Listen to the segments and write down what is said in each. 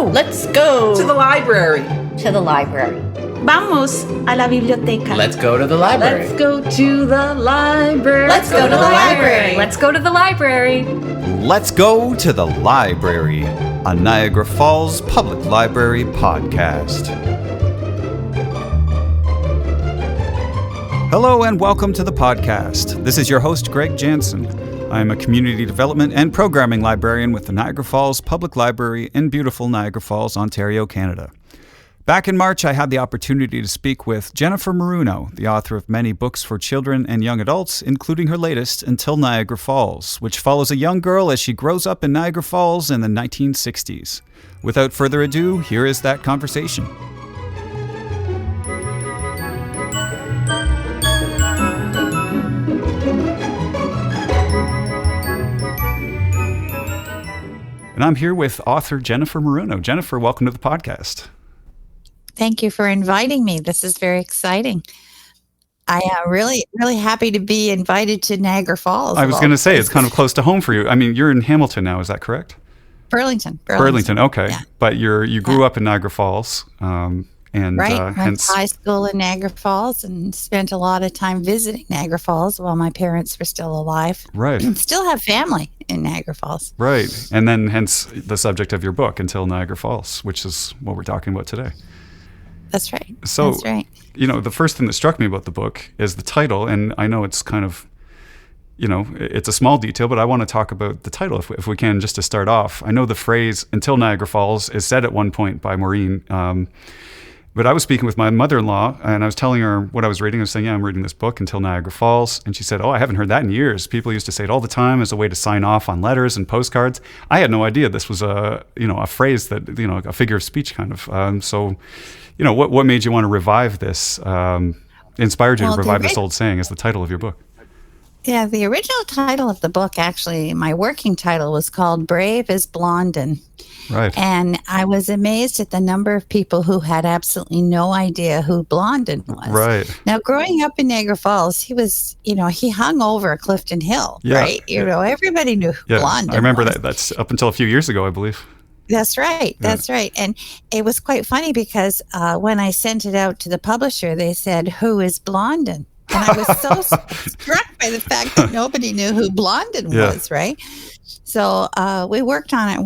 Let's go. To the library. To the library. Vamos a la biblioteca. Let's go to the library. Let's go to the library. Let's go to the library. Let's go to the library. Let's go to the library, a Niagara Falls Public Library podcast. Hello and welcome to the podcast. This is your host, Greg Jansen. I am a community development and programming librarian with the Niagara Falls Public Library in beautiful Niagara Falls, Ontario, Canada. Back in March, I had the opportunity to speak with Jennifer Maruno, the author of many books for children and young adults, including her latest, Until Niagara Falls, which follows a young girl as she grows up in Niagara Falls in the 1960s. Without further ado, here is that conversation. And I'm here with author Jennifer Maruno. Jennifer, welcome to the podcast. Thank you for inviting me. This is very exciting. I am really happy to be invited to Niagara Falls. I was going to say, it's kind of close to home for you. I mean, you're in Hamilton now, is that correct? Burlington, okay. Yeah. But you grew up in Niagara Falls. Went to high school in Niagara Falls and spent a lot of time visiting Niagara Falls while my parents were still alive. Right. Still have family in Niagara Falls. Right. And then hence the subject of your book, Until Niagara Falls, which is what we're talking about today. That's right. So, That's right. The first thing that struck me about the book is the title, and I know it's kind of, it's a small detail, but I want to talk about the title if we can, just to start off. I know the phrase "Until Niagara Falls" is said at one point by Maureen, but I was speaking with my mother-in-law, and I was telling her what I was reading. I was saying, yeah, I'm reading this book, Until Niagara Falls, and she said, oh, I haven't heard that in years. People used to say it all the time as a way to sign off on letters and postcards. I had no idea this was a phrase that, a figure of speech kind of. What made you want to revive this, inspired you to revive this old saying as the title of your book? Yeah, the original title of the book, actually, my working title was called Brave as Blondin. Right. And I was amazed at the number of people who had absolutely no idea who Blondin was. Right. Now, growing up in Niagara Falls, he was, he hung over Clifton Hill, yeah. right? Everybody knew who Blondin was. I remember that. That's up until a few years ago, I believe. That's right. That's right. And it was quite funny because when I sent it out to the publisher, they said, who is Blondin? And I was so struck by the fact that nobody knew who Blondin was, right? So we worked on it,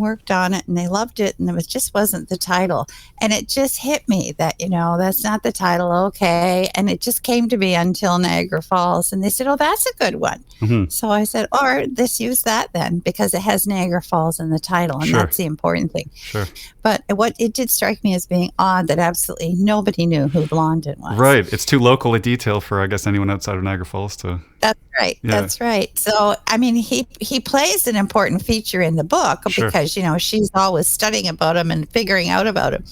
and they loved it, and it wasn't the title. And it just hit me that, that's not the title, okay. And it just came to me, Until Niagara Falls. And they said, oh, that's a good one. Mm-hmm. So I said, let's use that then, because it has Niagara Falls in the title, and that's the important thing. Sure. But what it did strike me as being odd that absolutely nobody knew who Blondin was. Right. It's too local a detail for, I guess, anyone outside of Niagara Falls to... That's right. Yeah. That's right. So, I mean, he plays an important feature in the book because, she's always studying about him and figuring out about him.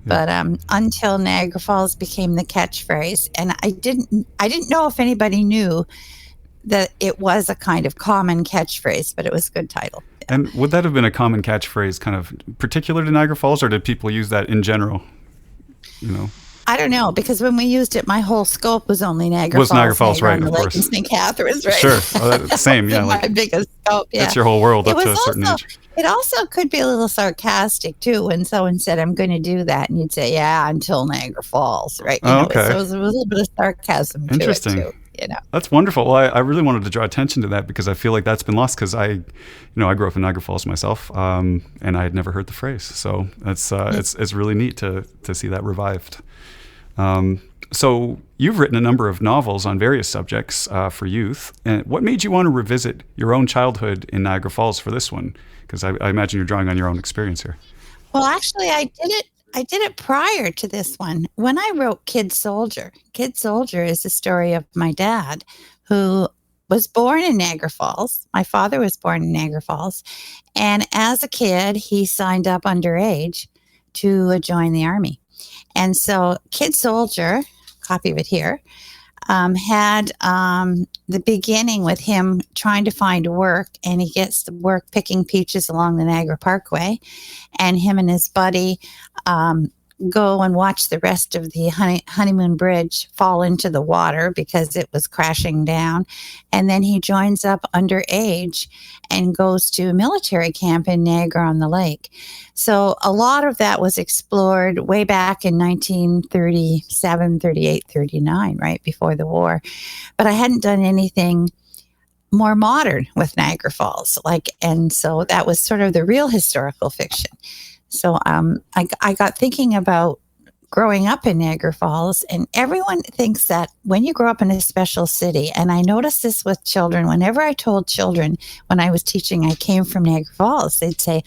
But Until Niagara Falls became the catchphrase. And I didn't know if anybody knew that it was a kind of common catchphrase, but it was a good title. And would that have been a common catchphrase kind of particular to Niagara Falls, or did people use that in general? I don't know, because when we used it, my whole scope was only Niagara Falls, right, of course. And St. Catharines, right? Sure, same, yeah. My biggest scope, yeah. That's your whole world up to a certain age. It also could be a little sarcastic, too, when someone said, I'm going to do that, and you'd say, yeah, until Niagara Falls, right? Okay. So it was a little bit of sarcasm to Interesting. it, too. That's wonderful. Well, I really wanted to draw attention to that because I feel like that's been lost because I grew up in Niagara Falls myself, and I had never heard the phrase. So that's it's really neat to see that revived. So you've written a number of novels on various subjects for youth. And what made you want to revisit your own childhood in Niagara Falls for this one? Because I imagine you're drawing on your own experience here. Well, actually, I did it prior to this one. When I wrote Kid Soldier. Kid Soldier is the story of my dad, who was born in Niagara Falls. My father was born in Niagara Falls. And as a kid, he signed up underage to join the Army. And so Kid Soldier, copy of it here, had the beginning with him trying to find work, and he gets the work picking peaches along the Niagara Parkway, and him and his buddy go and watch the rest of the honeymoon bridge fall into the water because it was crashing down. And then he joins up underage and goes to a military camp in Niagara-on-the-Lake. So a lot of that was explored way back in 1937, 38, 39, right before the war. But I hadn't done anything more modern with Niagara Falls. And so that was sort of the real historical fiction. So I got thinking about growing up in Niagara Falls, and everyone thinks that when you grow up in a special city, and I noticed this with children, whenever I told children when I was teaching I came from Niagara Falls, they'd say,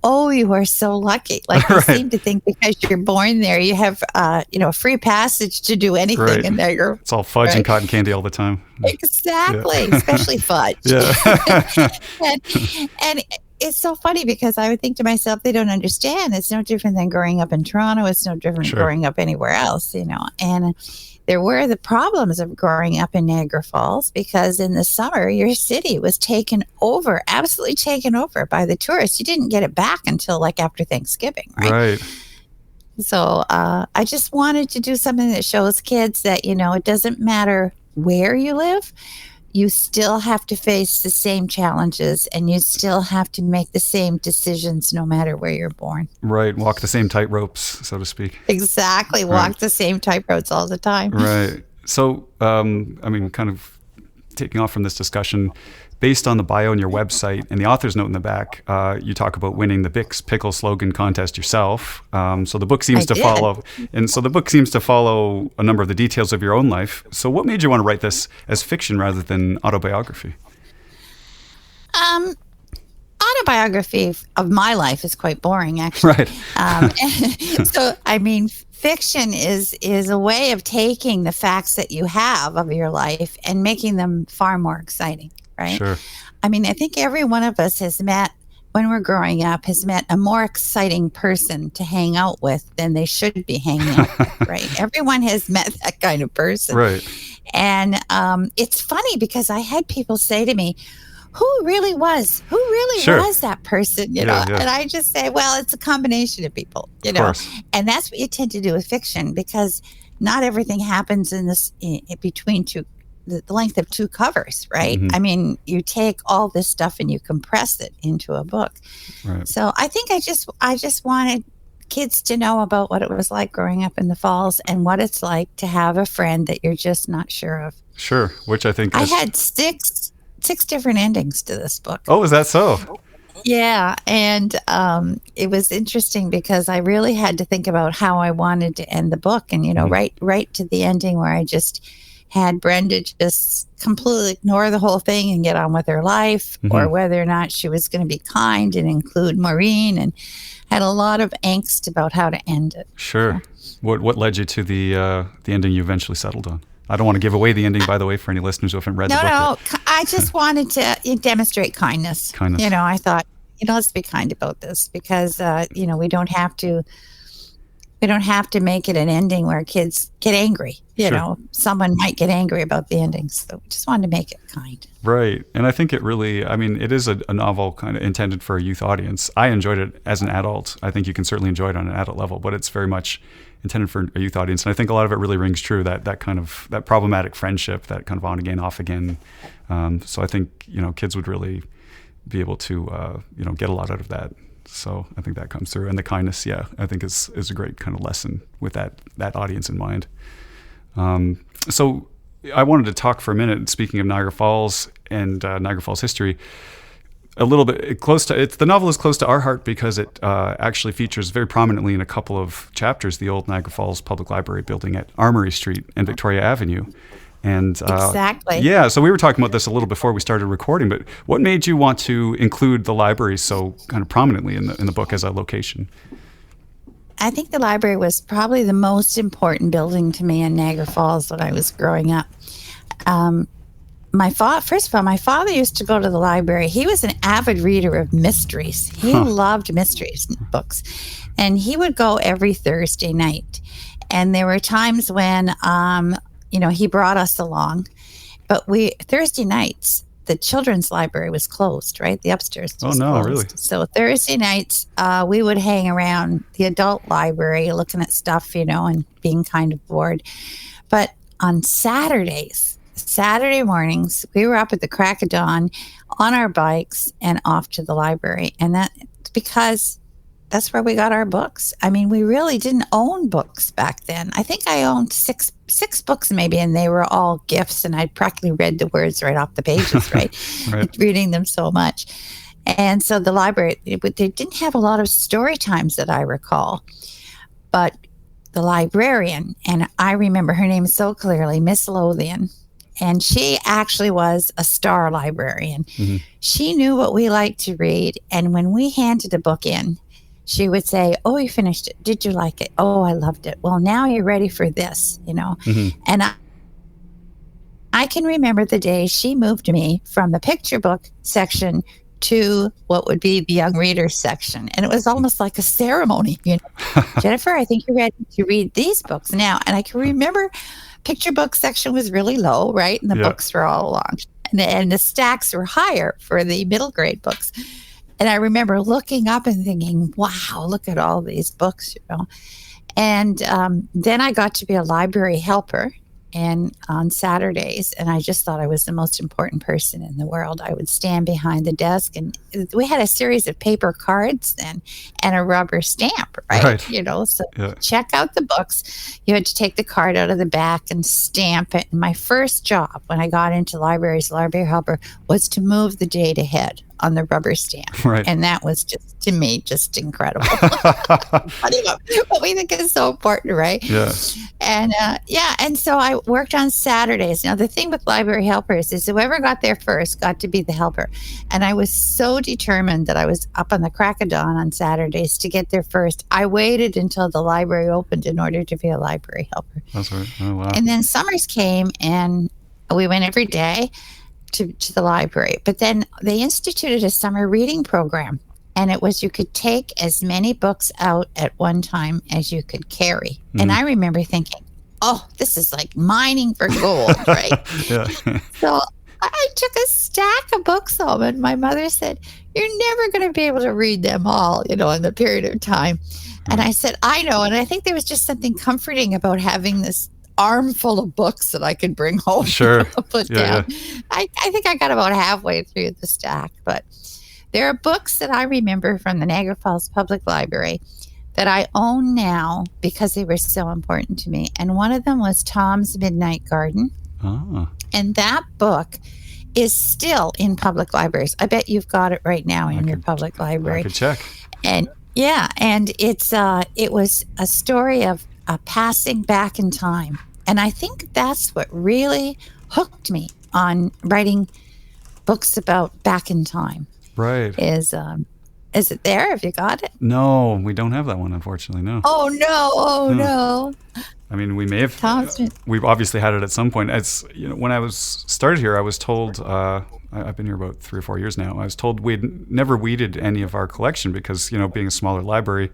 "Oh, you are so lucky." Like they seem to think because you're born there, you have, free passage to do anything in Niagara. It's all fudge and cotton candy all the time. Exactly, especially fudge. Yeah. and it's so funny because I would think to myself, they don't understand. It's no different than growing up in Toronto. It's no different growing up anywhere else, And there were the problems of growing up in Niagara Falls because in the summer, your city was taken over, absolutely taken over by the tourists. You didn't get it back until after Thanksgiving, right? Right. So I just wanted to do something that shows kids that, it doesn't matter where you live. You still have to face the same challenges and you still have to make the same decisions no matter where you're born. Right. Walk the same tightropes, so to speak. Exactly. Walk the same tightropes all the time. Right. So, kind of taking off from this discussion, based on the bio on your website and the author's note in the back, you talk about winning the Bix Pickle slogan contest yourself. So the book seems to follow a number of the details of your own life. So what made you want to write this as fiction rather than autobiography? Autobiography of my life is quite boring, actually. Right. Fiction is a way of taking the facts that you have of your life and making them far more exciting. Right? Sure. I think every one of us when we're growing up, has met a more exciting person to hang out with than they should be hanging out with, right? Everyone has met that kind of person. Right. And it's funny because I had people say to me, who really was that person, you know? And I just say, well, it's a combination of people, you know? And that's what you tend to do with fiction because not everything happens in between the length of two covers, right? Mm-hmm. I mean, you take all this stuff and you compress it into a book. Right. So I think I just wanted kids to know about what it was like growing up in the Falls and what it's like to have a friend that you're just not sure of. Sure, which I think I had six different endings to this book. Oh, is that so? Yeah, and it was interesting because I really had to think about how I wanted to end the book, and right to the ending where I just had Brenda just completely ignore the whole thing and get on with her life, or whether or not she was going to be kind and include Maureen, and had a lot of angst about how to end it. Sure. What led you to the ending you eventually settled on? I don't want to give away the ending, by the way, for any listeners who haven't read the book. No, I just wanted to demonstrate kindness. I thought, let's be kind about this because, we don't have to make it an ending where kids get angry. Someone might get angry about the endings. So we just wanted to make it kind. Right. And I think it really, it is a novel kind of intended for a youth audience. I enjoyed it as an adult. I think you can certainly enjoy it on an adult level, but it's very much intended for a youth audience. And I think a lot of it really rings true, that kind of, that problematic friendship, that kind of on again, off again. So I think, kids would really be able to, get a lot out of that. So I think that comes through. And the kindness, I think is a great kind of lesson with that audience in mind. So I wanted to talk for a minute, speaking of Niagara Falls and Niagara Falls history, a little bit the novel is close to our heart because it actually features very prominently in a couple of chapters the old Niagara Falls Public Library building at Armory Street and Victoria Avenue. And exactly. Yeah, so we were talking about this a little before we started recording, but what made you want to include the library so kind of prominently in the book as a location? I think the library was probably the most important building to me in Niagara Falls when I was growing up. First of all, my father used to go to the library. He was an avid reader of mysteries. He loved mysteries books. And he would go every Thursday night. And there were times when, he brought us along. But Thursday nights, the children's library was closed, right? The upstairs was Oh, no, closed. really? So Thursday nights, we would hang around the adult library looking at stuff, and being kind of bored. But on Saturday mornings, we were up at the crack of dawn on our bikes and off to the library. And that's because that's where we got our books. I mean, we really didn't own books back then. I think I owned six books maybe, and they were all gifts, and I'd practically read the words right off the pages, right? Right. Reading them so much. And so the library, they didn't have a lot of story times that I recall. But the librarian, and I remember her name so clearly, Miss Lothian, and she actually was a star librarian. Mm-hmm. She knew what we liked to read, and when we handed a book in, she would say, "Oh, you finished it. Did you like it? Oh, I loved it. Well, now you're ready for this," Mm-hmm. And I can remember the day she moved me from the picture book section to what would be the young readers section. And it was almost like a ceremony, Jennifer, I think you're ready to read these books now. And I can remember picture book section was really low, right? And the books were all long. And the stacks were higher for the middle grade books. And I remember looking up and thinking, wow, look at all these books, And then I got to be a library helper and on Saturdays, and I just thought I was the most important person in the world. I would stand behind the desk, and we had a series of paper cards then and a rubber stamp, right? So check out the books. You had to take the card out of the back and stamp it. And my first job when I got into libraries, library helper, was to move the date ahead on the rubber stamp. Right. And that was just, to me, just incredible. What we think is so important, right? Yeah. And so I worked on Saturdays. Now, the thing with library helpers is whoever got there first got to be the helper. And I was so determined that I was up on the crack of dawn on Saturdays to get there first. I waited until the library opened in order to be a library helper. That's right. Oh, wow. And then summers came, and we went every day to the library. But then they instituted a summer reading program, and it was you could take as many books out at one time as you could carry. Mm-hmm. And I remember thinking, oh, this is like mining for gold, right? So I took a stack of books home, and my mother said, "You're never going to be able to read them all, in the period of time." Mm-hmm. And I said, "I know." And I think there was just something comforting about having this armful of books that I could bring home. Sure. Put down. I think I got about halfway through the stack, but there are books that I remember from the Niagara Falls Public Library that I own now because they were so important to me. And one of them was Tom's Midnight Garden. Oh. And that book is still in public libraries. I bet you've got it right now in your public library. I could check. And and it was a story of passing back in time. And I think that's what really hooked me on writing books about back in time. Right. Is it there? Have you got it? No, we don't have that one, unfortunately. No. Oh no! No. I mean, we may have. We've obviously had it at some point. It's when I was started here, I was told. I've been here about 3 or 4 years now. I was told we'd never weeded any of our collection because being a smaller library,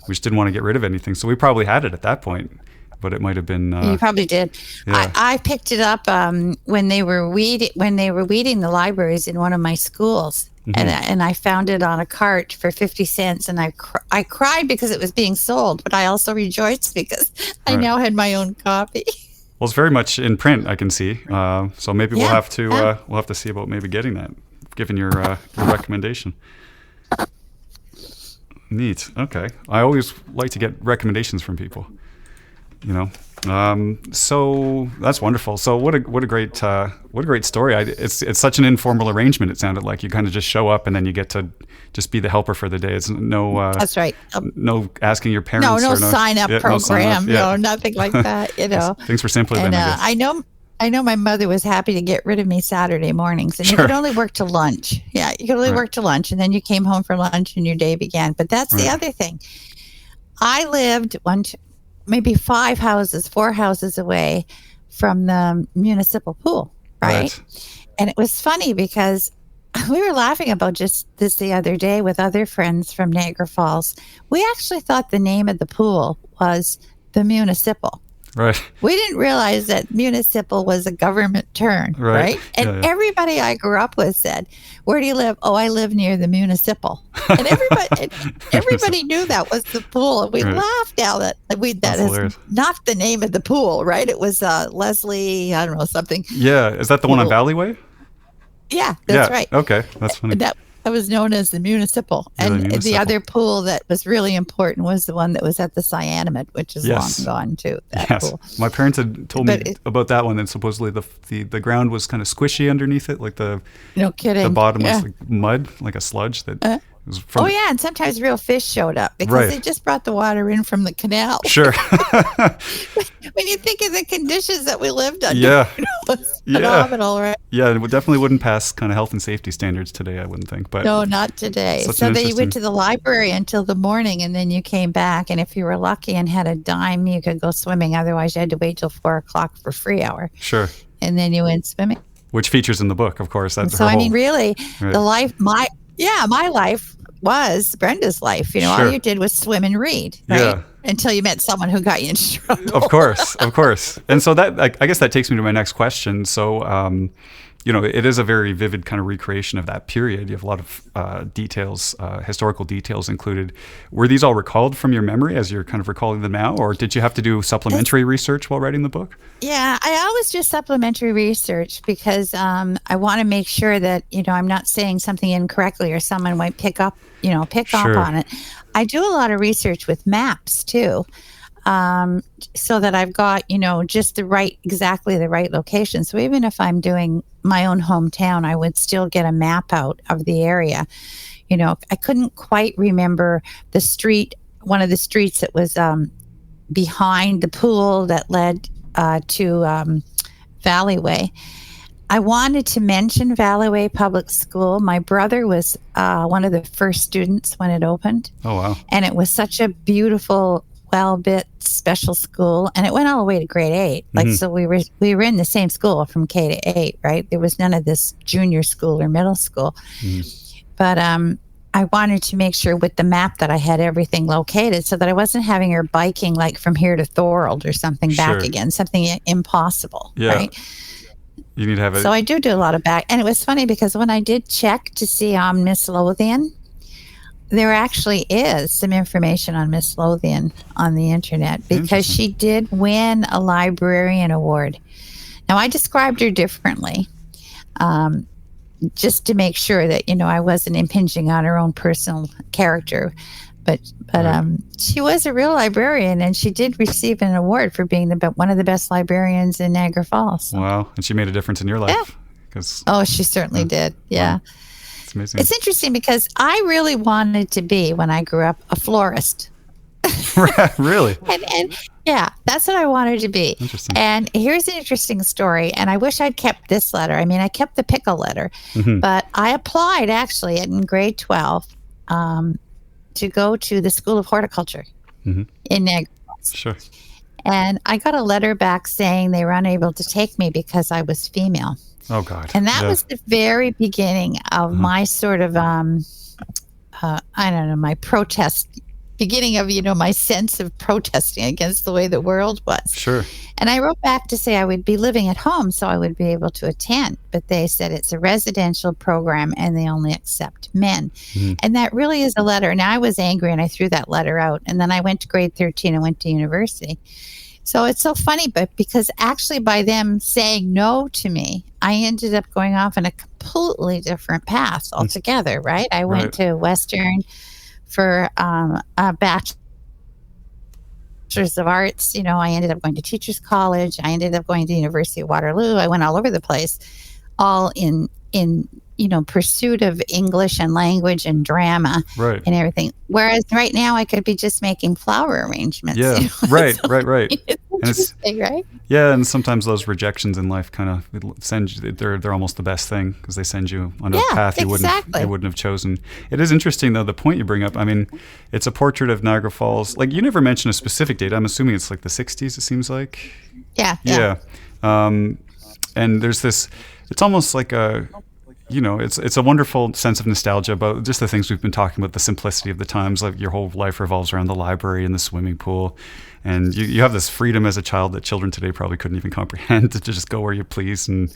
we just didn't want to get rid of anything. So we probably had it at that point, but it might have been. You probably did. Yeah. I picked it up when they were weeding the libraries in one of my schools. Mm-hmm. And I found it on a cart for 50 cents, and I cried because it was being sold, but I also rejoiced because I now had my own copy. Well, it's very much in print, I can see. So maybe we'll have to see about maybe getting that, given your recommendation. Neat. Okay. I always like to get recommendations from people. So that's wonderful. So what a great story. It's such an informal arrangement. It sounded like you kind of just show up and then you get to just be the helper for the day. It's no. That's right. No asking your parents. No sign up program. No, nothing like that. Things were simpler then. I guess. I know my mother was happy to get rid of me Saturday mornings, and you could only work till lunch. Yeah, you could only work till lunch, and then you came home for lunch and your day began. But that's the other thing. I lived maybe 4 houses away from the municipal pool, right? And it was funny because we were laughing about just this the other day with other friends from Niagara Falls. We actually thought the name of the pool was the municipal. Right. We didn't realize that municipal was a government term, Right. right? And Yeah, yeah. everybody I grew up with said, "Where do you live?" "Oh, I live near the municipal." And everybody knew that was the pool. And we Right. laughed out that that That's is hilarious. not the name of the pool, right? It was Leslie, I don't know, something. Yeah. Is that the one on Valleyway? Yeah, that's Yeah. right. Okay. That's funny. That was known as the municipal. Yeah, the And the municipal. other pool that was really important was the one that was at the Cyanamid, which is Yes. long gone too, that Yes. pool. My parents had told But me about that one, and supposedly the ground was kind of squishy underneath it, like the No kidding. bottom Yeah. was like mud, like a sludge that was from Oh yeah, and sometimes real fish showed up because Right. they just brought the water in from the canal. Sure. When you think of the conditions that we lived under, Yeah. it's Yeah. phenomenal, right? Yeah, it definitely wouldn't pass kind of health and safety standards today, I wouldn't think. But No, not today. Such So an then you interesting- went to the library until the morning, and then you came back. And if you were lucky and had a dime, you could go swimming. Otherwise, you had to wait till 4 o'clock for free hour, sure. and then you went swimming. Which features in the book, of course. That's So her I mean, whole- really, Right. the life, my life was Brenda's life. You know, Sure. all you did was swim and read, right? Yeah. Until you met someone who got you in trouble. Of course, of course. And so that, I guess that takes me to my next question. So, it is a very vivid kind of recreation of that period. You have a lot of details, historical details included. Were these all recalled from your memory as you're kind of recalling them now, or did you have to do supplementary research while writing the book? Yeah, I always do supplementary research because I want to make sure that, I'm not saying something incorrectly or someone might pick up Sure. on it. I do a lot of research with maps too, so that I've got, just exactly the right location. So even if I'm doing my own hometown, I would still get a map out of the area. I couldn't quite remember the street, one of the streets that was behind the pool that led to Valleyway. I wanted to mention Valleyway Public School. My brother was one of the first students when it opened. Oh, wow. And it was such a beautiful, well-built special school. And it went all the way to grade 8. Like, so we were in the same school from K to 8, right? There was none of this junior school or middle school. But I wanted to make sure with the map that I had everything located so that I wasn't having her biking like from here to Thorold or something back Sure. again, something impossible, Yeah. right? You need to have it. So I do a lot of back. And it was funny because when I did check to see on Miss Lothian, there actually is some information on Miss Lothian on the internet because she did win a librarian award. Now, I described her differently just to make sure that, I wasn't impinging on her own personal character. But she was a real librarian, and she did receive an award for being one of the best librarians in Niagara Falls. Wow. And she made a difference in your life. 'Cause Oh, she certainly did. Yeah. it's amazing. It's interesting because I really wanted to be, when I grew up, a florist. Really? And yeah, that's what I wanted to be. Interesting. And here's an interesting story. And I wish I'd kept this letter. I mean, I kept the pickle letter, but I applied actually in grade 12 to go to the School of Horticulture in Niagara Falls. Sure. And I got a letter back saying they were unable to take me because I was female. Oh, God. And that Yeah. was the very beginning of my sort of, my protest, beginning of, my sense of protesting against the way the world was. Sure. And I wrote back to say I would be living at home so I would be able to attend. But they said it's a residential program and they only accept men. And that really is a letter. Now I was angry and I threw that letter out. And then I went to grade 13 and went to university. So it's so funny, but because actually by them saying no to me, I ended up going off in a completely different path altogether, right? I went to Western for a bachelor's of arts. I ended up going to Teachers College. I ended up going to the University of Waterloo. I went all over the place, all in pursuit of English and language and drama Right. and everything. Whereas right now I could be just making flower arrangements. Yeah. Right. Right. It's interesting, right? Yeah, and sometimes those rejections in life kind of send you. They're almost the best thing because they send you on a path you wouldn't have chosen. It is interesting though, the point you bring up. I mean, it's a portrait of Niagara Falls. Like, you never mention a specific date. I'm assuming it's like the 60s. It seems like. Yeah. Yeah. And there's this. It's almost like a. it's a wonderful sense of nostalgia about just the things we've been talking about, the simplicity of the times. Like your whole life revolves around the library and the swimming pool, and you have this freedom as a child that children today probably couldn't even comprehend, to just go where you please and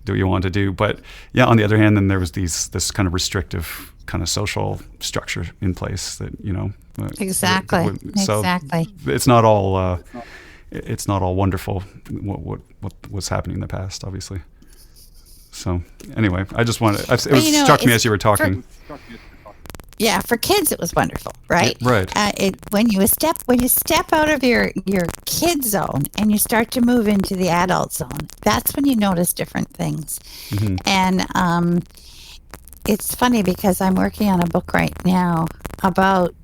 do what you want to do. But yeah, on the other hand, then there was this kind of restrictive kind of social structure in place that Exactly. So exactly. it's not all wonderful what was happening in the past, obviously. So anyway, I just wanted, struck me as you were talking. Yeah, for kids it was wonderful, right? Right. When you step out of your kid zone and you start to move into the adult zone, that's when you notice different things. Mm-hmm. And it's funny because I'm working on a book right now about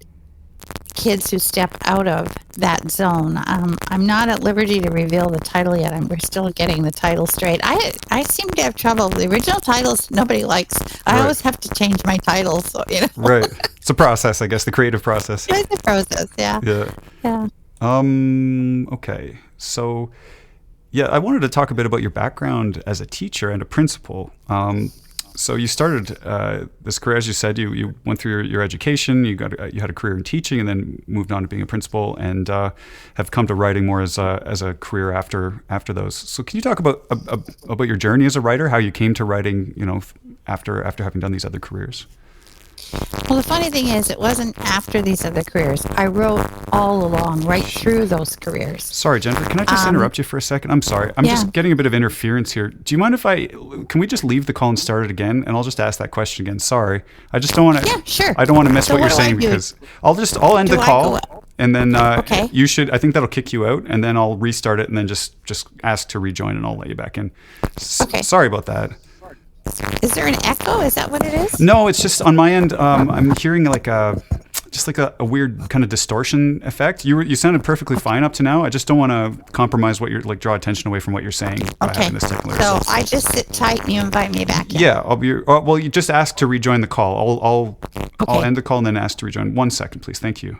kids who step out of that zone. I'm not at liberty to reveal the title yet. We're still getting the title straight. I seem to have trouble. The original titles nobody likes. I always have to change my titles. So, Right. It's a process, I guess, the creative process. It's a process, yeah. Yeah. Okay. So, yeah, I wanted to talk a bit about your background as a teacher and a principal. So you started this career, as you said, you went through your education, you had a career in teaching, and then moved on to being a principal, and have come to writing more as a career after those. So can you talk about your journey as a writer, how you came to writing, after having done these other careers? Well, the funny thing is, it wasn't after these other careers. I wrote all along, right through those careers. Sorry, Jennifer, can I just interrupt you for a second? I'm sorry. I'm just getting a bit of interference here. Do you mind can we just leave the call and start it again? And I'll just ask that question again. Sorry. I just don't want to. Yeah, sure. I don't want to miss what you're saying because I'll end the call. And then okay. I think that'll kick you out, and then I'll restart it and then just ask to rejoin and I'll let you back in. Okay. Sorry about that. Is there an echo? Is that what it is? No, it's just on my end. I'm hearing like a weird kind of distortion effect. You sounded perfectly fine up to now. I just don't want to compromise what you're draw attention away from what you're saying. Okay. So I just sit tight and you invite me back in. Yeah. Well, you just ask to rejoin the call. I'll end the call and then ask to rejoin. 1 second, please. Thank you.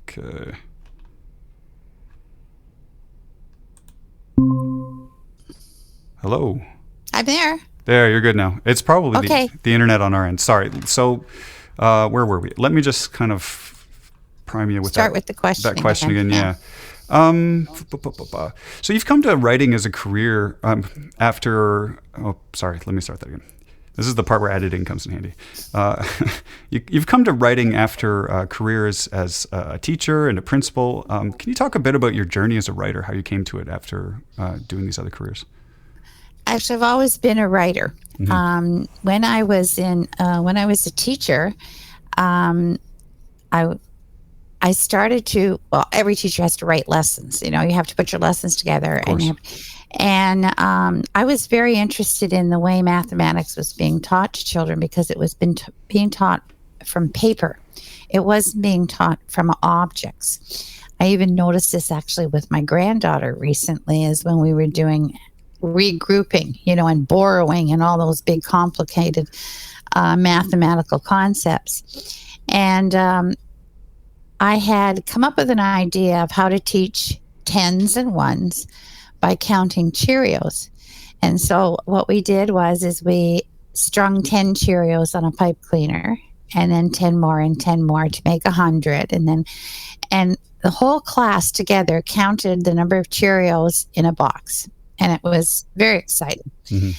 Okay. Hello. I'm there. There, you're good now. It's probably Okay. the internet on our end. Sorry. So, where were we? Let me just kind of prime you with with the question. That question again, yeah. So you've come to writing as a career after. Oh, sorry. Let me start that again. This is the part where editing comes in handy. You've come to writing after careers as a teacher and a principal. Can you talk a bit about your journey as a writer, how you came to it after doing these other careers? Actually, I've always been a writer. Mm-hmm. When I was a teacher, I started to. Well, every teacher has to write lessons. You have to put your lessons together, and I was very interested in the way mathematics was being taught to children because it was being taught from paper. It wasn't being taught from objects. I even noticed this actually with my granddaughter recently, is when we were doing regrouping, and borrowing and all those big complicated mathematical concepts. And I had come up with an idea of how to teach tens and ones by counting Cheerios. And so what we did is we strung 10 Cheerios on a pipe cleaner, and then 10 more and 10 more to make 100. And the whole class together counted the number of Cheerios in a box. And it was very exciting. Mm-hmm.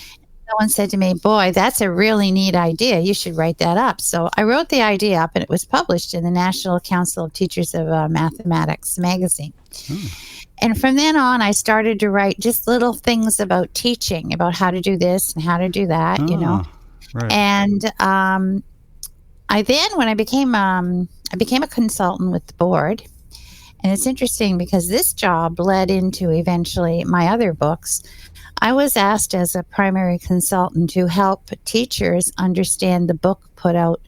Someone said to me, "Boy, that's a really neat idea. You should write that up." So I wrote the idea up, and it was published in the National Council of Teachers of Mathematics magazine. And from then on, I started to write just little things about teaching, about how to do this and how to do that, Right. And I then, when I became a consultant with the board. And it's interesting because this job led into eventually my other books. I was asked as a primary consultant to help teachers understand the book put out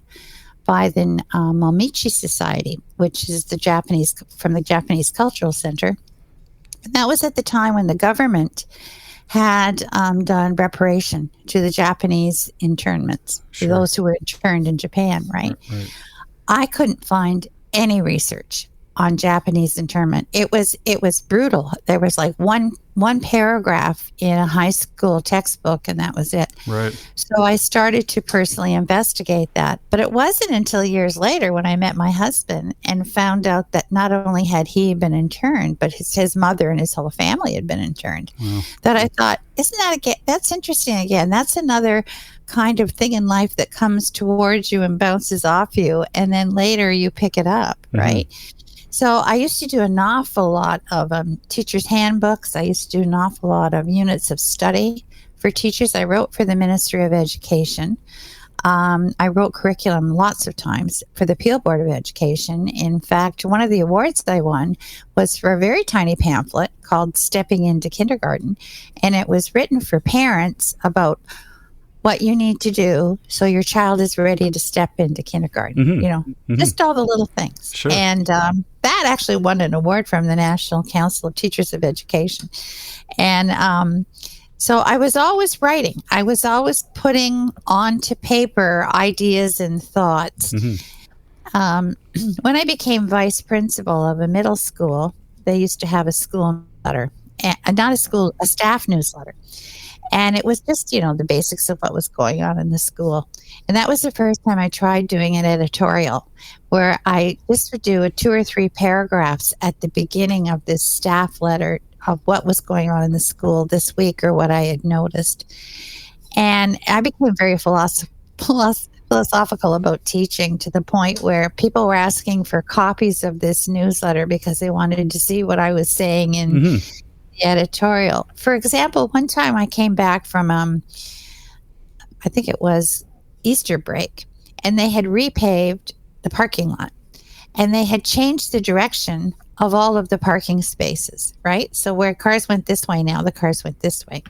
by the Mommichi Society, which is from the Japanese Cultural Center. And that was at the time when the government had done reparation to the Japanese internments, to those who were interned in Japan, right? I couldn't find any research on Japanese internment. It was brutal. There was like one paragraph in a high school textbook, and that was it. Right. So I started to personally investigate that. But it wasn't until years later when I met my husband and found out that not only had he been interned, but his mother and his whole family had been interned. Wow. That I thought, isn't that again? That's interesting. Again, that's another kind of thing in life that comes towards you and bounces off you, and then later you pick it up, right? So I used to do an awful lot of teachers' handbooks. I used to do an awful lot of units of study for teachers. I wrote for the Ministry of Education. I wrote curriculum lots of times for the Appeal Board of Education. In fact, one of the awards that I won was for a very tiny pamphlet called Stepping into Kindergarten. And it was written for parents about what you need to do so your child is ready to step into kindergarten, just all the little things. Sure. And that actually won an award from the National Council of Teachers of Education. And so I was always writing. I was always putting onto paper ideas and thoughts. When I became vice principal of a middle school, they used to have a school newsletter, a staff newsletter. And it was just, the basics of what was going on in the school. And that was the first time I tried doing an editorial where I just would do 2 or 3 paragraphs at the beginning of this staff letter of what was going on in the school this week or what I had noticed. And I became very philosophical about teaching to the point where people were asking for copies of this newsletter because they wanted to see what I was saying in the editorial. For example, one time I came back from, I think it was Easter break, and they had repaved the parking lot, and they had changed the direction of all of the parking spaces, right? So where cars went this way now, the cars went this way.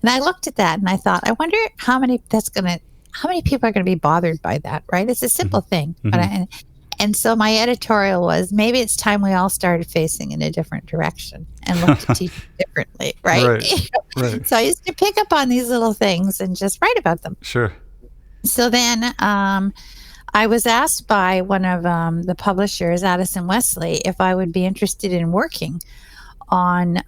And I looked at that and I thought, I wonder how many people are going to be bothered by that, right? It's a simple thing. And so my editorial was, maybe it's time we all started facing in a different direction and looked at teaching differently, right? Right. So I used to pick up on these little things and just write about them. Sure. So then I was asked by one of the publishers, Addison Wesley, if I would be interested in working on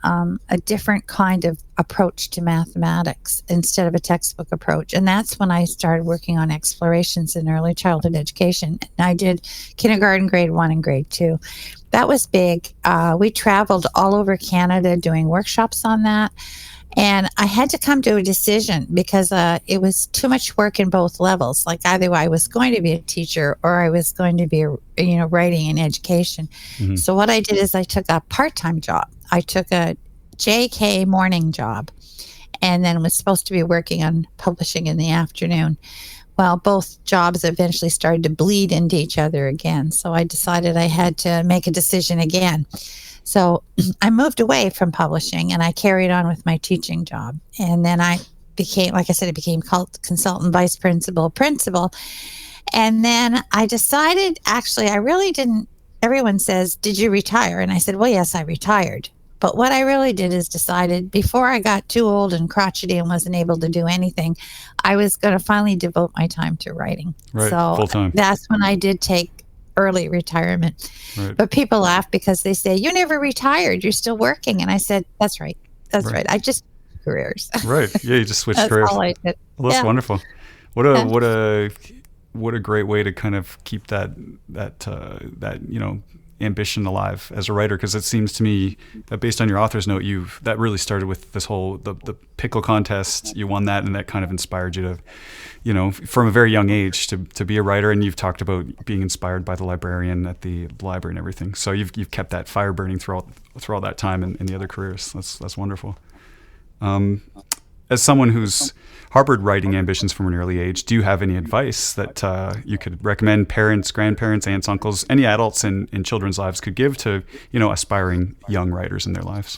a different kind of approach to mathematics instead of a textbook approach. And that's when I started working on explorations in early childhood education. And I did kindergarten, grade 1, and grade 2. That was big. We traveled all over Canada doing workshops on that. And I had to come to a decision because it was too much work in both levels. Like either I was going to be a teacher or I was going to be, writing in education. So what I did is I took a part-time job. I took a JK morning job and then was supposed to be working on publishing in the afternoon. Well, both jobs eventually started to bleed into each other again. So I decided I had to make a decision again. So I moved away from publishing and I carried on with my teaching job. And then I became, like I said, I became consultant, vice principal. And then I decided, actually, I really didn't. Everyone says, did you retire? And I said, well, yes, I retired. But what I really did is decided before I got too old and crotchety and wasn't able to do anything, I was going to finally devote my time to writing. Right, so full time. That's when I did take early retirement. Right. But people laugh because they say, you never retired, you're still working. And I said, that's right. I just careers. Right. Yeah, you just switched That's careers. all I did. Well, that's wonderful. What a great way to kind of keep that ambition alive as a writer, because it seems to me that based on your author's note, that really started with this whole the pickle contest. You won that, and that kind of inspired you to, from a very young age to be a writer. And you've talked about being inspired by the librarian at the library and everything. So you've kept that fire burning through all that time in the other careers. That's wonderful. As someone who's harbored writing ambitions from an early age, do you have any advice that you could recommend parents, grandparents, aunts, uncles, any adults in children's lives could give to, aspiring young writers in their lives?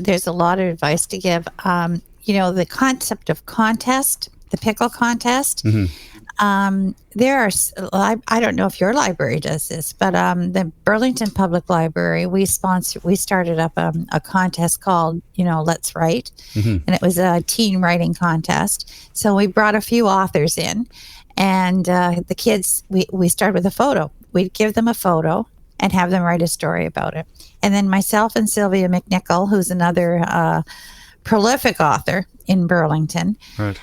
There's a lot of advice to give. The concept of contest, the pickle contest, there are, I don't know if your library does this, but the Burlington Public Library, we started up a contest called, Let's Write. And it was a teen writing contest. So we brought a few authors in And the kids, we started with a photo. We'd give them a photo and have them write a story about it. And then myself and Sylvia McNichol, who's another prolific author in Burlington, Right.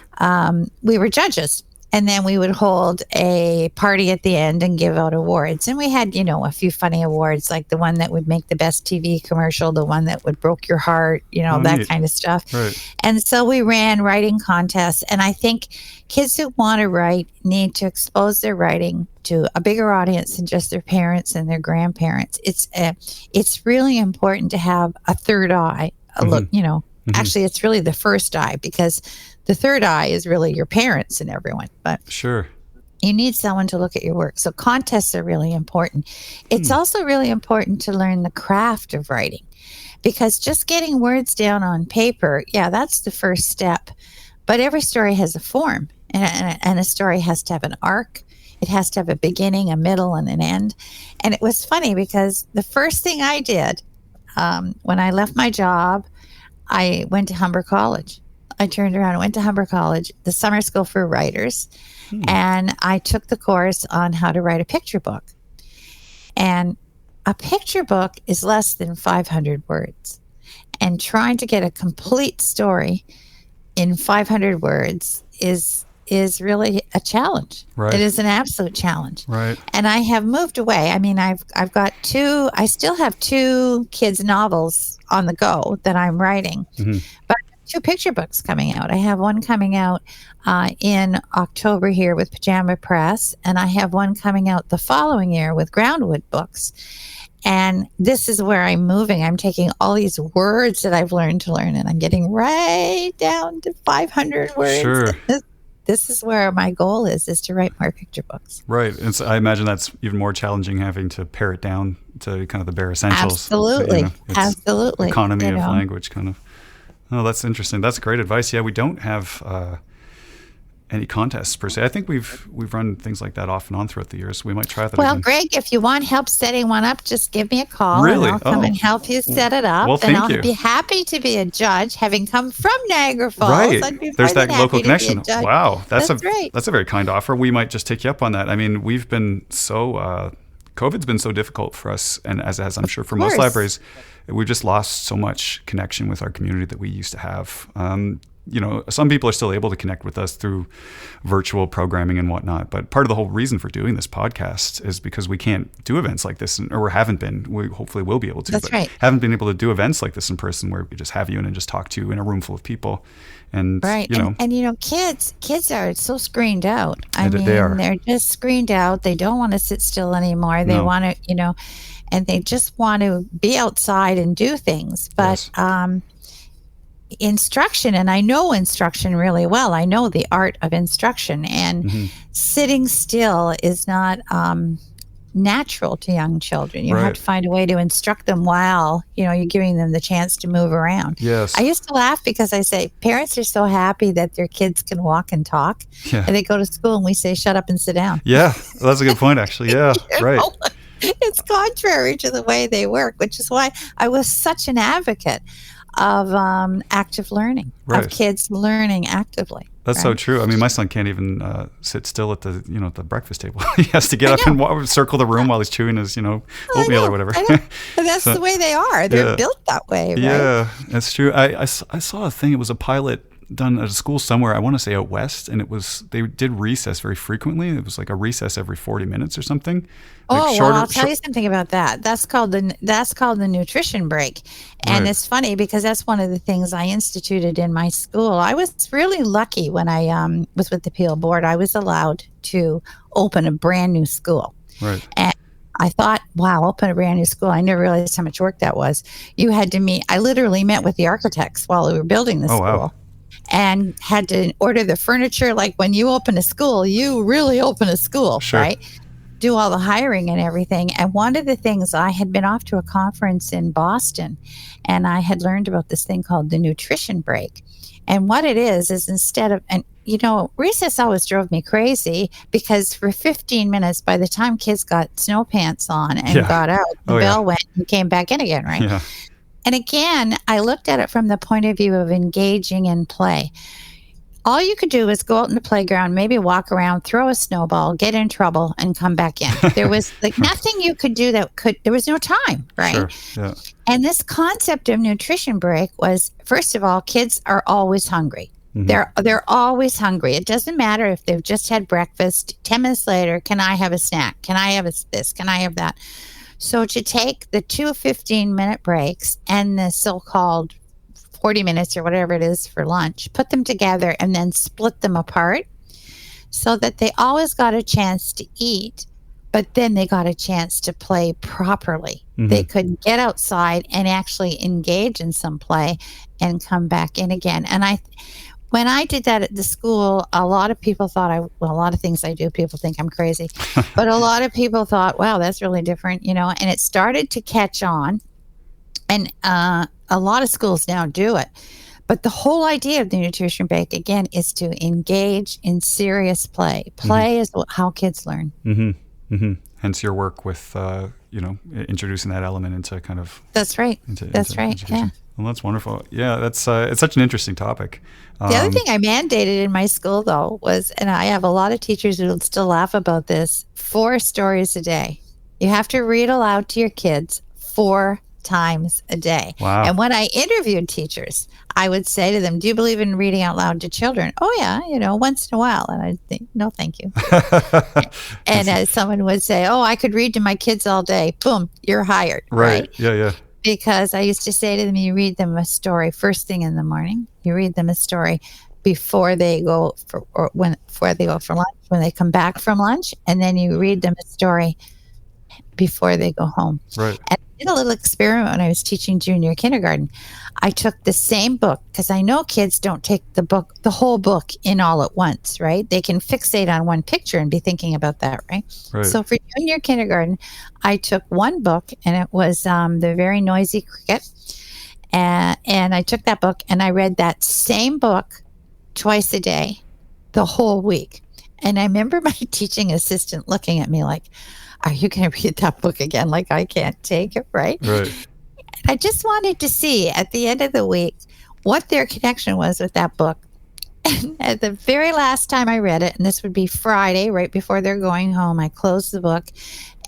we were judges. And then we would hold a party at the end and give out awards. And we had, a few funny awards, like the one that would make the best TV commercial, the one that would broke your heart, that neat. kind of stuff. Right. And so we ran writing contests. And I think kids who want to write need to expose their writing to a bigger audience than just their parents and their grandparents. It's really important to have a third eye, a look, Actually, it's really the first eye, because the third eye is really your parents and everyone. But Sure. you need someone to look at your work. So contests are really important. It's also really important to learn the craft of writing, because just getting words down on paper, that's the first step. But every story has a form, and a story has to have an arc. It has to have a beginning, a middle, and an end. And it was funny because the first thing I did when I left my job, I went to Humber College. I turned around and went to Humber College, the summer school for writers, and I took the course on how to write a picture book. And a picture book is less than 500 words. And trying to get a complete story in 500 words is really a challenge. Right. It is an absolute challenge. Right. And I have moved away. I mean, I still have 2 kids' novels on the go that I'm writing, but 2 picture books coming out. I have one coming out in October here with Pajama Press, and I have one coming out the following year with Groundwood Books. And this is where I'm moving. I'm taking all these words that I've learned to learn, and I'm getting right down to 500 words. Sure. This is where my goal is to write more picture books. Right. And so I imagine that's even more challenging, having to pare it down to kind of the bare essentials. Absolutely. It's Absolutely. Economy of language kind of. Oh, that's interesting. That's great advice. Yeah, we don't have any contests per se. I think we've run things like that off and on throughout the years. We might try that Well, again. Greg, if you want help setting one up, just give me a call. Really? And I'll come and help you set it up. Well, and thank I'll you. be happy to be a judge, having come from Niagara Falls. Right. I'd be There's more that than local happy to be a connection. judge. Wow. That's right. a very kind offer. We might just take you up on that. I mean, we've been so COVID's been so difficult for us, and as I'm sure for most libraries, we've just lost so much connection with our community that we used to have. Some people are still able to connect with us through virtual programming and whatnot. But part of the whole reason for doing this podcast is because we can't do events like this, or haven't been. We hopefully will be able to. That's but right. Haven't been able to do events like this in person, where we just have you in and just talk to you in a room full of people. And Right. And kids are so screened out. I mean, they are. They're just screened out. They don't want to sit still anymore. They want to, and they just want to be outside and do things. But instruction, and I know instruction really well. I know the art of instruction, and sitting still is not natural to young children. You have to find a way to instruct them while, you're giving them the chance to move around. Yes. I used to laugh because I say parents are so happy that their kids can walk and talk. Yeah. And they go to school and we say, shut up and sit down. Yeah, that's a good point, actually. Yeah, right. It's contrary to the way they work, which is why I was such an advocate of active learning, of kids learning actively. That's so true. I mean, my son can't even sit still at the the breakfast table. He has to get up and circle the room while he's chewing his oatmeal or whatever. But that's the way they are. They're built that way, right? Yeah, that's true. I saw a thing. It was a pilot done at a school somewhere, I want to say out west, and they did recess very frequently. It was like a recess every 40 minutes or something. I'll tell you something about that. That's called the nutrition break. And it's funny because that's one of the things I instituted in my school. I was really lucky when I was with the Peel board. I was allowed to open a brand new school. Right. And I thought, wow, open a brand new school. I never realized how much work that was. You had to meet. I literally met with the architects while we were building the school. Wow. And had to order the furniture. Like when you open a school, you really open a school, right? Do all the hiring and everything. And one of the things, I had been off to a conference in Boston, and I had learned about this thing called the nutrition break. And what it is instead of, and recess always drove me crazy because for 15 minutes, by the time kids got snow pants on and got out, the bell went and came back in again, right? Yeah. And again, I looked at it from the point of view of engaging in play. all you could do was go out in the playground, maybe walk around, throw a snowball, get in trouble, and come back in. There was like nothing you could do there was no time, right? Sure. Yeah. And this concept of nutrition break was, first of all, kids are always hungry. They're always hungry. It doesn't matter if they've just had breakfast. 10 minutes later, can I have a snack? Can I have this? Can I have that? So to take the 2 15-minute breaks and the so-called 40 minutes or whatever it is for lunch, put them together and then split them apart so that they always got a chance to eat, but then they got a chance to play properly. They could get outside and actually engage in some play and come back in again. And when I did that at the school, a lot of people thought a lot of things I do, people think I'm crazy, but a lot of people thought, wow, that's really different, and it started to catch on. And a lot of schools now do it. But the whole idea of the nutrition break, again, is to engage in serious play. Play is how kids learn. Hence your work with, introducing that element into kind of... That's right. That's right, education. yeah. Well, that's wonderful. Yeah, that's it's such an interesting topic. The other thing I mandated in my school, though, was, and I have a lot of teachers who will still laugh about this, 4 stories a day. You have to read aloud to your kids 4 times a day. Wow. And when I interviewed teachers, I would say to them, do you believe in reading out loud to children? Oh, yeah, once in a while. And I'd think, no, thank you. And someone would say, oh, I could read to my kids all day. Boom, you're hired. Right. Yeah. Because I used to say to them, you read them a story first thing in the morning. You read them a story before they go for lunch, when they come back from lunch, and then you read them a story before they go home. Right. And I did a little experiment when I was teaching junior kindergarten. I took the same book, because I know kids don't take the whole book in all at once, right? They can fixate on one picture and be thinking about that, right? So for junior kindergarten, I took one book, and it was The Very Noisy Cricket. And I took that book and I read that same book twice a day, the whole week. And I remember my teaching assistant looking at me like, are you going to read that book again? Like, I can't take it, right? Right. I just wanted to see at the end of the week what their connection was with that book. And at the very last time I read it, and this would be Friday, right before they're going home, I closed the book,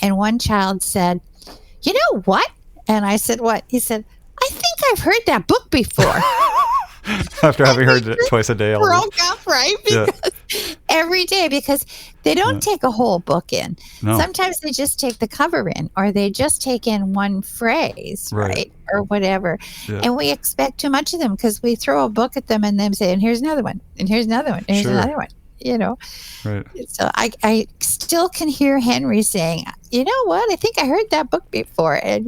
and one child said, you know what? And I said, what? He said, I think I've heard that book before. After having heard it twice a day. Broke up, right? Because every day, because they don't take a whole book in. No. Sometimes they just take the cover in, or they just take in one phrase, right? Or whatever. Yeah. And we expect too much of them because we throw a book at them and then say, and here's another one, and here's another one, and here's another one. Right. So I still can hear Henry saying, you know what? I think I heard that book before. And,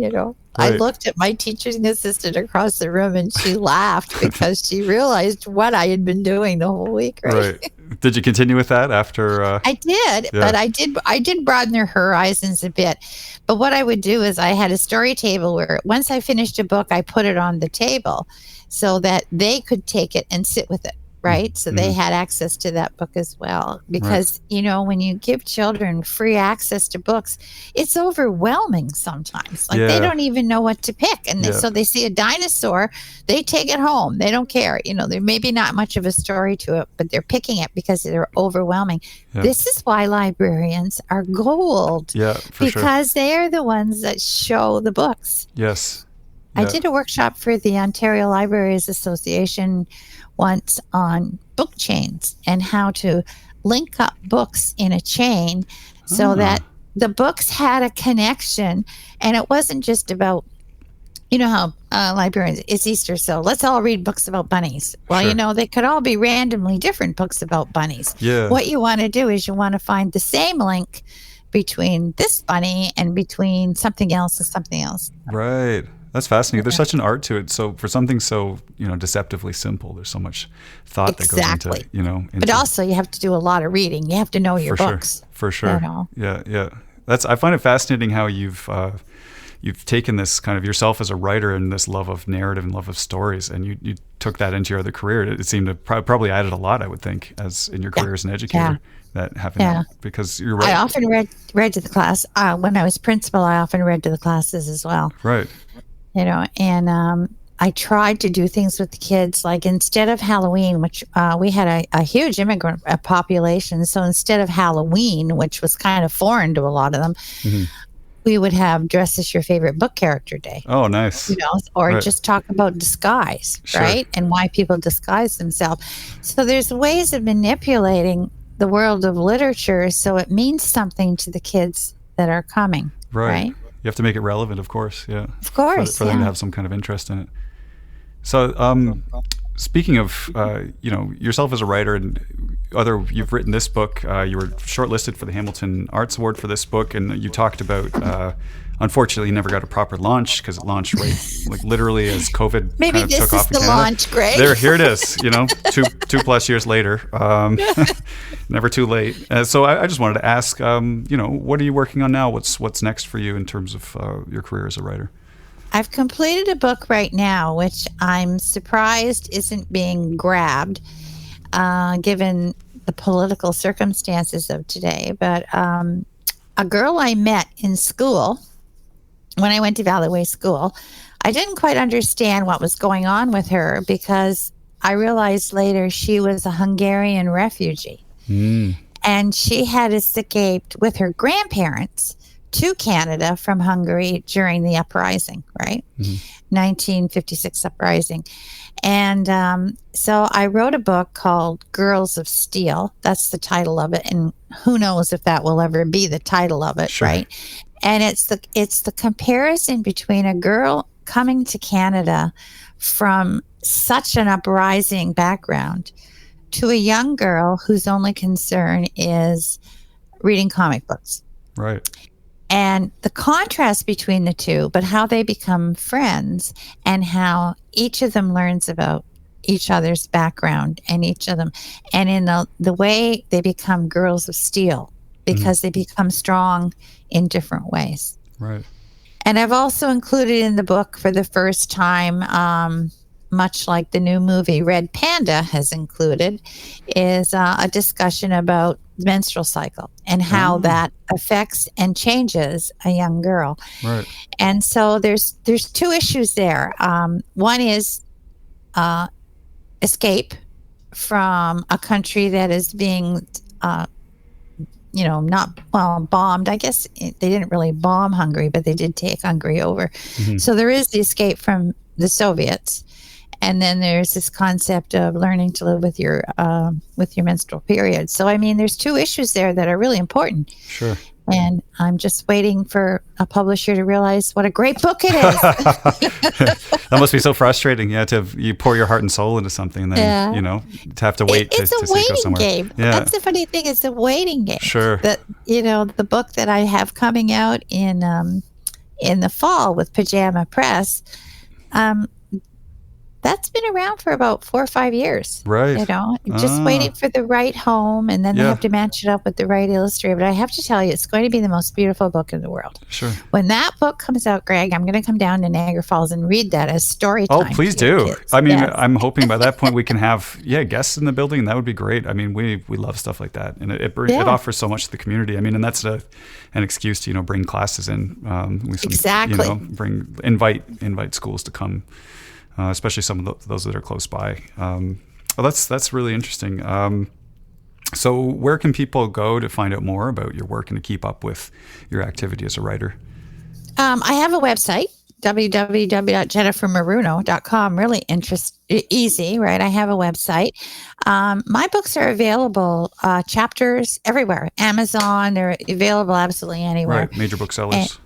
I looked at my teaching assistant across the room and she laughed because she realized what I had been doing the whole week. Right. Did you continue with that after? I did, but I did broaden their horizons a bit. But what I would do is I had a story table where once I finished a book, I put it on the table so that they could take it and sit with it. Right. So they had access to that book as well, because, when you give children free access to books, it's overwhelming sometimes. Like they don't even know what to pick. And so they see a dinosaur, they take it home. They don't care. There may be not much of a story to it, but they're picking it because they're overwhelming. Yeah. This is why librarians are gold. Yeah, because they are the ones that show the books. Yes. I did a workshop for the Ontario Libraries Association once on book chains and how to link up books in a chain so that the books had a connection, and it wasn't just about, how librarians, it's Easter, so let's all read books about bunnies. Well, they could all be randomly different books about bunnies. Yeah. What you want to do is you want to find the same link between this bunny and between something else and something else. Right. That's fascinating. There's such an art to it. So for something so, deceptively simple, there's so much thought that goes into. But also you have to do a lot of reading. You have to know your books. For sure. Yeah. I find it fascinating how you've taken this kind of yourself as a writer and this love of narrative and love of stories, and you took that into your other career. It seemed to probably added a lot, I would think, as in your career as an educator. That happened because you're right. I often read to the class. When I was principal, I often read to the classes as well. Right. I tried to do things with the kids, like instead of Halloween, which we had a huge immigrant population. So instead of Halloween, which was kind of foreign to a lot of them, we would have dress as your favorite book character day. Oh, nice. Or Right. just talk about disguise, Sure. right? And why people disguise themselves. So there's ways of manipulating the world of literature so it means something to the kids that are coming, right? You have to make it relevant, of course. Yeah. Of course, For them to yeah. have some kind of interest in it. So, speaking of, yourself as a writer and you've written this book. You were shortlisted for the Hamilton Arts Award for this book, and you talked about. Unfortunately, you never got a proper launch because it launched like literally as COVID Maybe kind of this took is off in the Canada. launch, Greg. Here it is. Two plus years later. Never too late. So I just wanted to ask, what are you working on now? What's next for you in terms of your career as a writer? I've completed a book right now, which I'm surprised isn't being grabbed, given the political circumstances of today. But a girl I met in school, when I went to Valley Way School, I didn't quite understand what was going on with her because I realized later she was a Hungarian refugee. And she had escaped with her grandparents to Canada from Hungary during the uprising, right? 1956 uprising. And so I wrote a book called Girls of Steel. That's the title of it. And who knows if that will ever be the title of it, Sure. right? And it's the comparison between a girl coming to Canada from such an uprising background to a young girl whose only concern is reading comic books. Right. And the contrast between the two, but how they become friends and how each of them learns about each other's background and each of them. And in the way they become girls of steel because they become strong in different ways. Right. And I've also included in the book for the first time, much like the new movie Red Panda has included, is a discussion about the menstrual cycle and how that affects and changes a young girl. Right. And so there's two issues there. One is escape from a country that is being bombed. I guess they didn't really bomb Hungary, but they did take Hungary over. So there is the escape from the Soviets. And then there's this concept of learning to live with your menstrual period. So, I mean, there's two issues there that are really important. Sure. And I'm just waiting for a publisher to realize what a great book it is. That must be so frustrating. Yeah, you pour your heart and soul into something, and then to have to wait It's to a see it go waiting somewhere. game. Yeah. That's the funny thing. It's a waiting game. Sure. That the book that I have coming out in the fall with Pajama Press, that's been around for about 4 or 5 years. Right. Just waiting for the right home, and then they Yeah. have to match it up with the right illustrator. But I have to tell you, it's going to be the most beautiful book in the world. Sure. When that book comes out, Greg, I'm going to come down to Niagara Falls and read that as story time. Oh, please to your do. kids. I mean, Yes. I'm hoping by that point we can have guests in the building. That would be great. I mean, we love stuff like that, and it offers so much to the community. I mean, and that's an excuse to bring classes in. Exactly. Invite schools to come. Especially some of those that are close by. That's really interesting. So where can people go to find out more about your work and to keep up with your activity as a writer? I have a website, www.jennifermaruno.com. Really easy, right? I have a website. My books are available, chapters everywhere. Amazon, they're available absolutely anywhere. Right, major booksellers.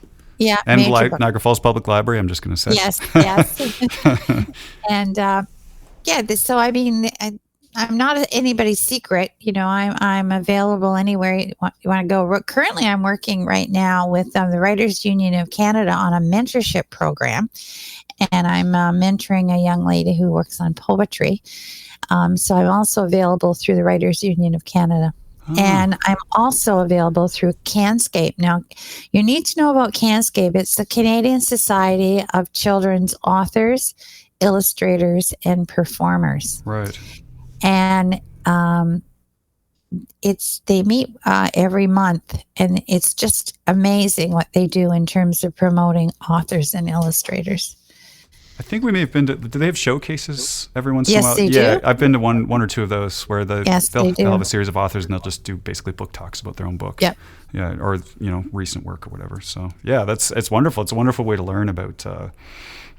And Niagara Falls Public Library, I'm just going to say. Yes. And so I mean, I'm not anybody's secret. I'm available anywhere you want to go. Currently, I'm working right now with the Writers Union of Canada on a mentorship program, and I'm mentoring a young lady who works on poetry. So I'm also available through the Writers Union of Canada. And I'm also available through CanScape. Now, you need to know about CanScape. It's the Canadian Society of Children's Authors, Illustrators, and Performers. Right. And they meet every month, and it's just amazing what they do in terms of promoting authors and illustrators. I think we may have been to. Do they have showcases every once in a Yes, while? they Yeah, do. I've been to one or two of those where Yes, they do. they'll have a series of authors and they'll just do basically book talks about their own book. Yep. Yeah, or recent work or whatever. So yeah, it's wonderful. It's a wonderful way to learn about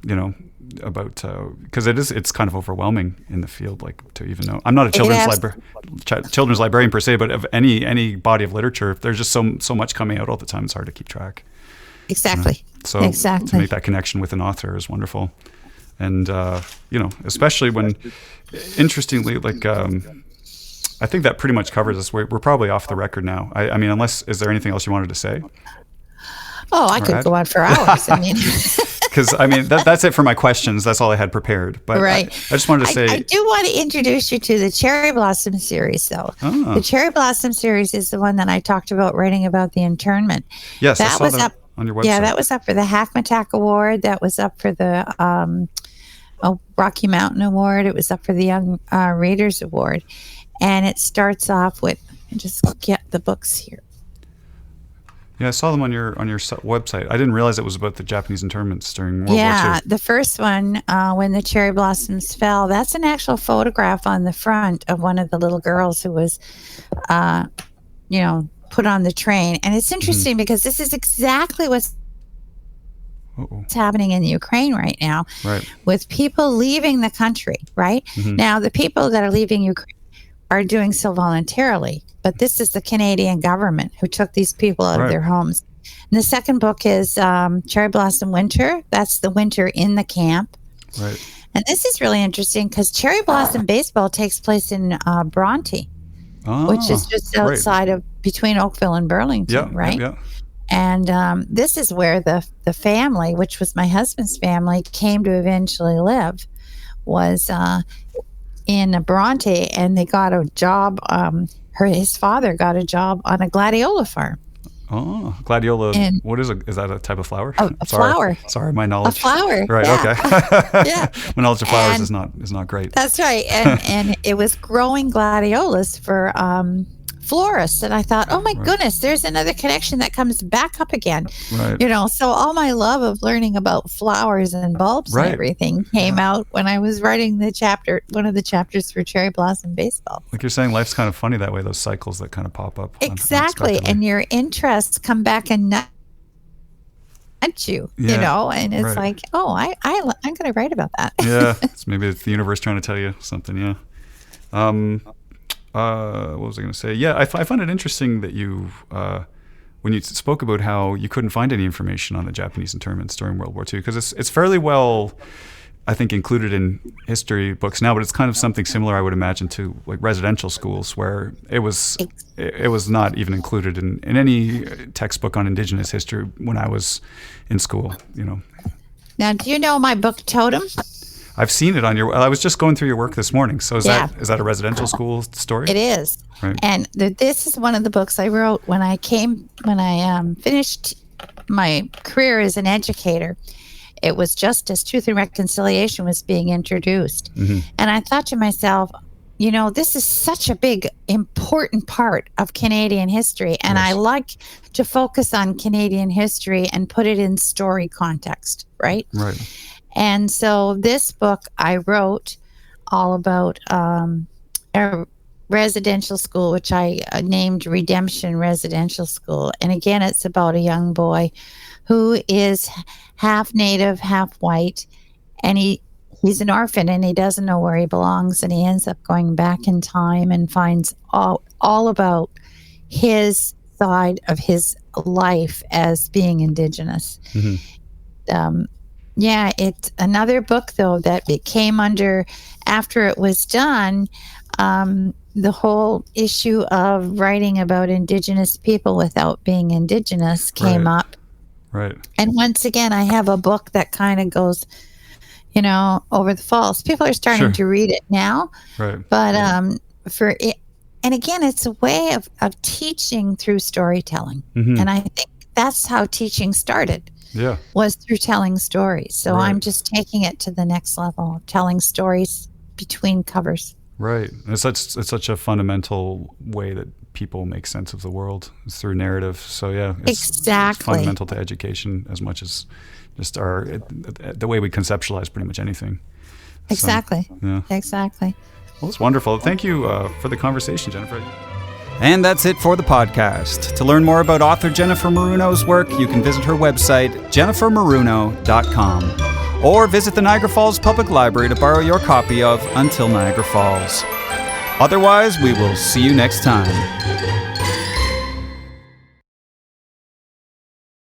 because it's kind of overwhelming in the field, like to even know. I'm not a children's librarian per se, but of any body of literature, there's just so much coming out all the time. It's hard to keep track. Exactly. So exactly. to make that connection with an author is wonderful. And, especially when, interestingly, like, I think that pretty much covers us. We're probably off the record now. I mean, is there anything else you wanted to say? Oh, I could go on for hours. I mean, because I mean, that's it for my questions. That's all I had prepared. But right. I just wanted to say. I do want to introduce you to the Cherry Blossom series, though. Oh. The Cherry Blossom series is the one that I talked about writing about the internment. Yes, that I saw was that up on your website. Yeah, that was up for the Hackmatack Award. That was up for the Rocky Mountain Award. It was up for the Young Readers Award. And it starts off with, just get the books here. Yeah, I saw them on your website. I didn't realize it was about the Japanese internments during World War II. Yeah, the first one, when the cherry blossoms fell, that's an actual photograph on the front of one of the little girls who was, put on the train. And it's interesting because this is exactly what's happening in the Ukraine right now, right, with people leaving the country, right? Now, the people that are leaving Ukraine are doing so voluntarily, but this is the Canadian government who took these people out of their homes. And the second book is Cherry Blossom Winter. That's the winter in the camp. Right. And this is really interesting because Cherry Blossom Baseball takes place in Bronte, which is just outside of between Oakville and Burlington, right? Yeah. And this is where the family, which was my husband's family, came to eventually live, was in Bronte, and they got a job. His father got a job on a gladiola farm. Oh, gladiola. And what is is that a type of flower? A flower. Sorry, my knowledge. A flower. Right. Yeah. Okay. Yeah. My knowledge of flowers And is not great. That's right. And it was growing gladiolas for florists. And I thought, oh my goodness, there's another connection that comes back up again. Right. So all my love of learning about flowers and bulbs and everything came out when I was writing one of the chapters for Cherry Blossom Baseball. Like you're saying, life's kind of funny that way, those cycles that kind of pop up. Exactly. And your interests come back and nudge you, and it's like, oh, I'm going to write about that. Yeah. Maybe it's the universe trying to tell you something. Yeah. What was I going to say? Yeah, I find it interesting that you, when you spoke about how you couldn't find any information on the Japanese internments during World War II, because it's fairly well, I think, included in history books now, but it's kind of something similar, I would imagine, to like residential schools, where it was not even included in any textbook on Indigenous history when I was in school. Now, do you know my book Totem? I've seen it on I was just going through your work this morning. So is that a residential school story? It is. Right. And this is one of the books I wrote when I finished my career as an educator. It was just as Truth and Reconciliation was being introduced. And I thought to myself, this is such a big, important part of Canadian history. And I like to focus on Canadian history and put it in story context, right? Right. And so this book I wrote all about a residential school, which I named Redemption Residential School. And again, it's about a young boy who is half Native, half white. And he's an orphan and he doesn't know where he belongs. And he ends up going back in time and finds all about his side of his life as being Indigenous. Yeah, it's another book, though, that it came under, after it was done, the whole issue of writing about Indigenous people without being Indigenous came up. Right. And once again, I have a book that kind of goes, over the falls. People are starting to read it now. Right. But for it, and again, it's a way of teaching through storytelling. And I think that's how teaching started. Yeah. Was through telling stories. So I'm just taking it to the next level, telling stories between covers. Right. It's such a fundamental way that people make sense of the world, is through narrative. So yeah, it's fundamental to education as much as just the way we conceptualize pretty much anything. Exactly. So, yeah. Exactly. Well, it's wonderful. Thank you for the conversation, Jennifer. And that's it for the podcast. To learn more about author Jennifer Maruno's work, you can visit her website, jennifermaruno.com, or visit the Niagara Falls Public Library to borrow your copy of Until Niagara Falls. Otherwise, we will see you next time.